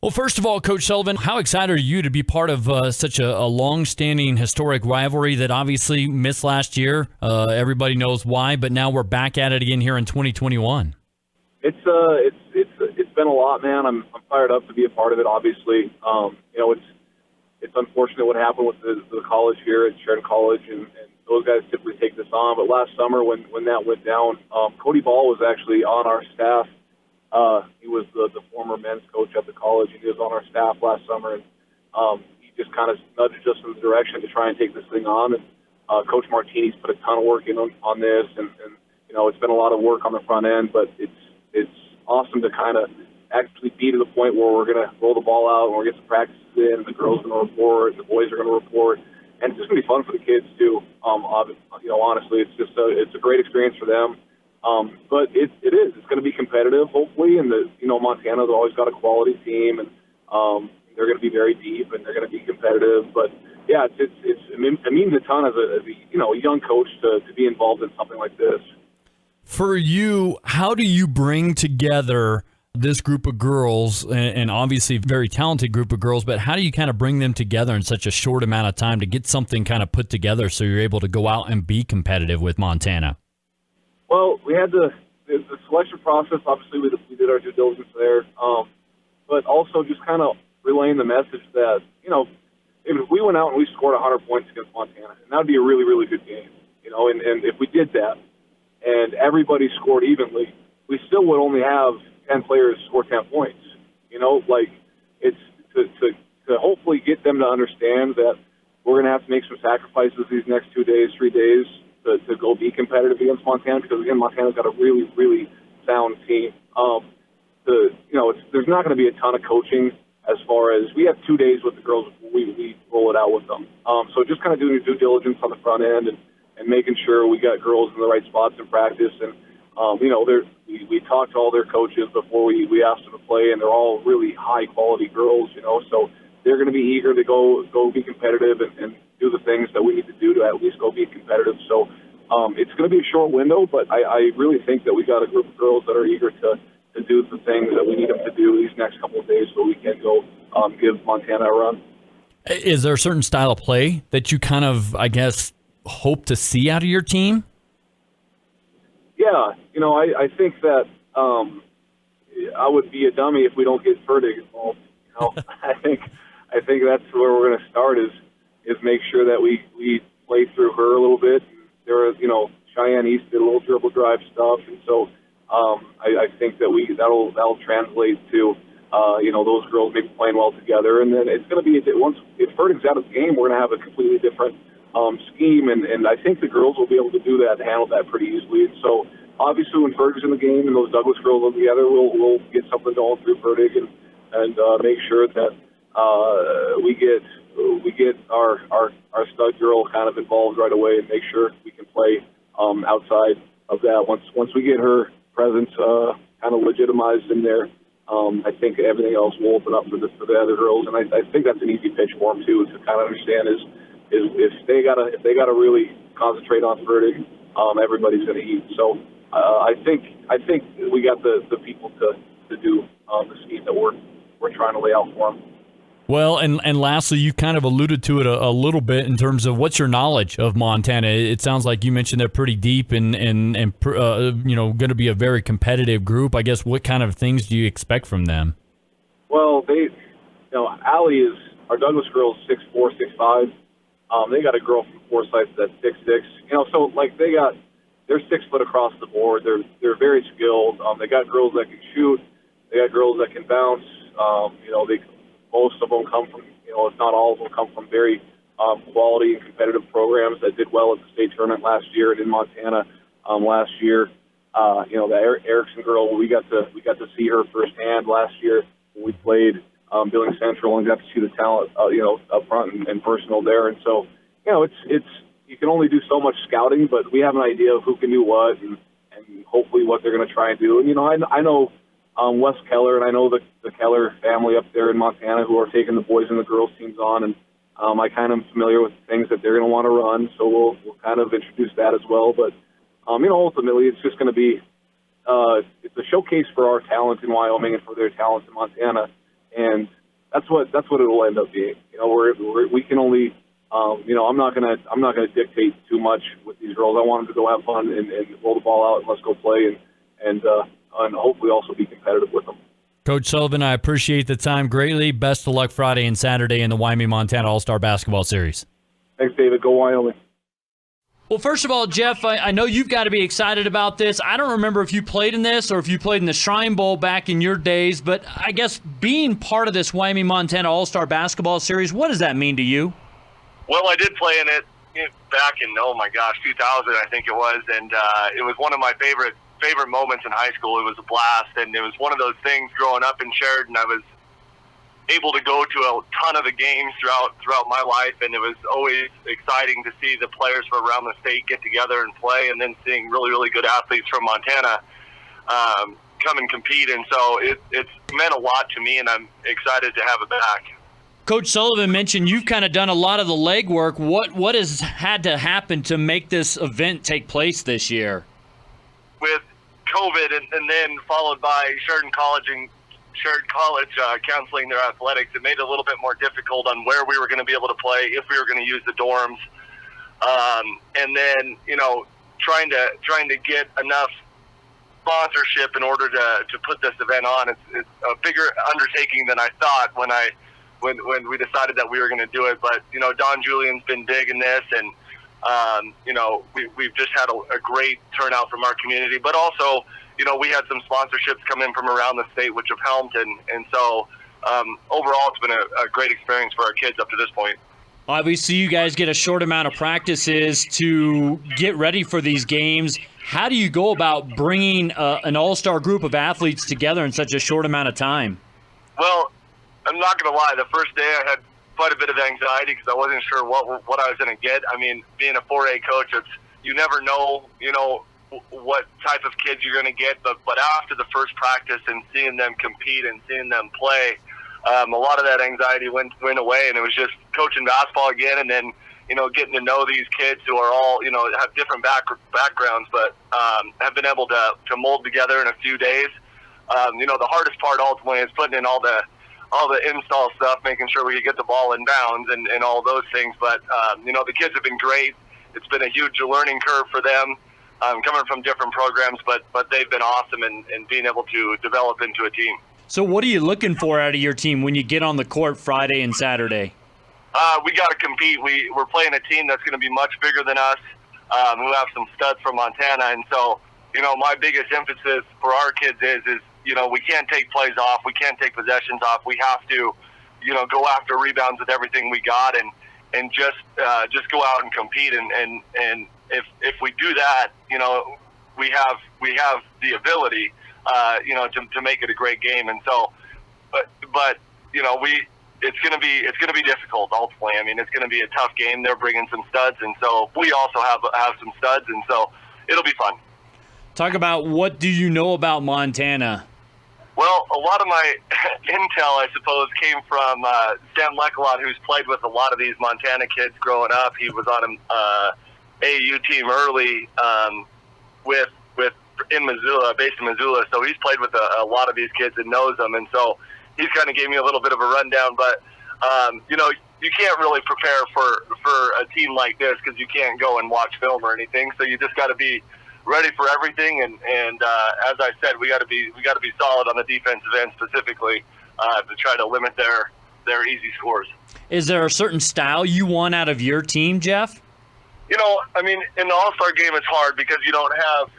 Well, first of all, Coach Sullivan, how excited are you to be part of such a long-standing historic rivalry that obviously missed last year? Everybody knows why, but now we're back at it again here in 2021. It's been a lot, man. I'm fired up to be a part of it. Obviously, it's unfortunate what happened with the college here at Sheridan College, and those guys typically take this on. But last summer, when that went down, Cody Ball was actually on our staff. He was the former men's coach at the college, and he was on our staff last summer. And he just kind of nudged us in the direction to try and take this thing on. And Coach Martini's put a ton of work in on this, and it's been a lot of work on the front end. But it's awesome to kind of actually be to the point where we're going to roll the ball out and we're going to get some practices in, and the girls are going to report, and the boys are going to report. And it's just going to be fun for the kids, too. Honestly, it's a great experience for them. But it is. It's going to be competitive, hopefully. And Montana's always got a quality team, and they're going to be very deep, and they're going to be competitive. But yeah, it means a ton as a young coach to be involved in something like this. For you, how do you bring together this group of girls, and obviously a very talented group of girls, but how do you kind of bring them together in such a short amount of time to get something kind of put together so you're able to go out and be competitive with Montana? Well, we had the selection process. Obviously, we did our due diligence there, but also just kind of relaying the message that, if we went out and we scored 100 points against Montana, and that would be a really, really good game, and if we did that and everybody scored evenly, we still would only have 10 players score 10 points. It's to hopefully get them to understand that we're going to have to make some sacrifices these next 2 days, 3 days to go be competitive against Montana, because, again, Montana's got a really, really sound team. There's not going to be a ton of coaching as far as we have 2 days with the girls before we roll it out with them. So just kind of doing due diligence on the front end and making sure we got girls in the right spots in practice. And, we talked to all their coaches before we asked them to play, and they're all really high-quality girls, so they're going to be eager to go be competitive and do the things that we need to do to at least go be competitive. So it's going to be a short window, but I really think that we got a group of girls that are eager to do the things that we need them to do these next couple of days so we can go give Montana a run. Is there a certain style of play that you kind of, I guess, hope to see out of your team? Yeah, I think that I would be a dummy if we don't get Ferdig involved. I think that's where we're going to start is make sure that we play through her a little bit. There is, Cheyenne East did a little dribble drive stuff, and so I think that that'll translate to those girls maybe playing well together. And then it's going to be if Ferdig's out of the game, we're going to have a completely different scheme, and I think the girls will be able to do that and handle that pretty easily. And so obviously when Ferdig's in the game and those Douglas girls are together, we'll get something going through Ferdig and make sure that we get our stud girl kind of involved right away and make sure we can play outside of that. Once we get her presence kind of legitimized in there, I think everything else will open up for the other girls, and I think that's an easy pitch for them too to kind of understand is if they gotta really concentrate on Ferdig, everybody's going to eat. So I think we got the people to do the scheme that we're trying to lay out for them. Well, and lastly, you kind of alluded to it a little bit in terms of what's your knowledge of Montana. It sounds like you mentioned they're pretty deep and going to be a very competitive group. I guess what kind of things do you expect from them? Well, Allie is our Douglas girl is 6'4", 6'5". They got a girl from Forsyth that's 6'6". So they're 6 foot across the board. They're very skilled. They got girls that can shoot. They got girls that can bounce. Most of them come from, if not all of them, come from very quality and competitive programs that did well at the state tournament last year and in Montana last year. The Erickson girl, we got to see her firsthand last year when we played Billings Central and got to see the talent, up front and personal there. And so, it's you can only do so much scouting, but we have an idea of who can do what and hopefully what they're going to try and do. And I know. Wes Keller, and I know the Keller family up there in Montana who are taking the boys and the girls teams on, and I kind of am familiar with the things that they're going to want to run, so we'll kind of introduce that as well. But, ultimately it's just going to be it's a showcase for our talent in Wyoming and for their talent in Montana, and that's what it will end up being. We can only, I'm not gonna dictate too much with these girls. I want them to go have fun and roll the ball out and let's go play and hopefully also be competitive with them. Coach Sullivan, I appreciate the time greatly. Best of luck Friday and Saturday in the Wyoming-Montana All-Star Basketball Series. Thanks, David. Go Wyoming. Well, first of all, Jeff, I know you've got to be excited about this. I don't remember if you played in this or if you played in the Shrine Bowl back in your days, but I guess being part of this Wyoming-Montana All-Star Basketball Series, what does that mean to you? Well, I did play in it back in, 2000, I think it was, and it was one of my favorite moments in high school. It was a blast, and it was one of those things growing up in Sheridan. I was able to go to a ton of the games throughout my life, and it was always exciting to see the players from around the state get together and play, and then seeing really, really good athletes from Montana come and compete. And so it's meant a lot to me, and I'm excited to have it back. Coach Sullivan mentioned you've kind of done a lot of the legwork. What has had to happen to make this event take place this year? With COVID and then followed by Sheridan College canceling their athletics, it made it a little bit more difficult on where we were going to be able to play, if we were going to use the dorms, and then trying to get enough sponsorship in order to put this event on. It's a bigger undertaking than I thought when we decided that we were going to do it. But Don Julian's been big in this, and we've just had a great turnout from our community, but also we had some sponsorships come in from around the state, which have helped, and so overall it's been a great experience for our kids up to this point. Obviously, you guys get a short amount of practices to get ready for these games. How do you go about bringing an all-star group of athletes together in such a short amount of time? Well, I'm not going to lie. The first day I had quite a bit of anxiety because I wasn't sure what I was going to get. I mean, being a 4A coach, you never know, what type of kids you're going to get, but after the first practice and seeing them compete and seeing them play, a lot of that anxiety went away, and it was just coaching basketball again, and then getting to know these kids who are all have different backgrounds, but have been able to mold together in a few days. The hardest part ultimately is putting in all the install stuff, making sure we get the ball in bounds and all those things, but the kids have been great. It's been a huge learning curve for them. Coming from different programs, but they've been awesome in being able to develop into a team. So what are you looking for out of your team when you get on the court Friday and Saturday? We got to compete. We're playing a team that's going to be much bigger than us, who have some studs from Montana. And so, my biggest emphasis for our kids is we can't take plays off. We can't take possessions off. We have to, go after rebounds with everything we got and just go out and compete. And if we do that, we have the ability, to make it a great game. And so, but it's going to be difficult ultimately. I mean, it's going to be a tough game. They're bringing some studs, and so we also have some studs, and so it'll be fun. Talk about what do you know about Montana? Well, a lot of my intel, I suppose, came from Sam Leckalot, who's played with a lot of these Montana kids growing up. He was on an AAU team early in Missoula, based in Missoula. So he's played with a lot of these kids and knows them. And so he's kind of gave me a little bit of a rundown. But, you can't really prepare for a team like this because you can't go and watch film or anything. So you just got to be ready for everything. And as I said, we got to be solid on the defensive end specifically to try to limit their easy scores. Is there a certain style you want out of your team, Jeff? I mean, in the All-Star game, it's hard because you don't have,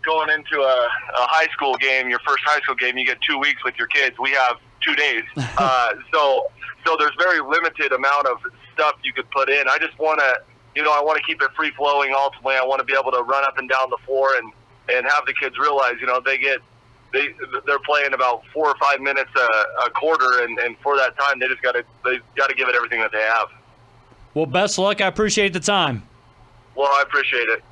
going into a high school game, your first high school game, you get 2 weeks with your kids. We have 2 days. So there's very limited amount of stuff you could put in. I just want to, I want to keep it free-flowing. Ultimately, I want to be able to run up and down the floor and have the kids realize, they're playing about 4 or 5 minutes a quarter, and for that time, they got to give it everything that they have. Well, best of luck. I appreciate the time. Well, I appreciate it.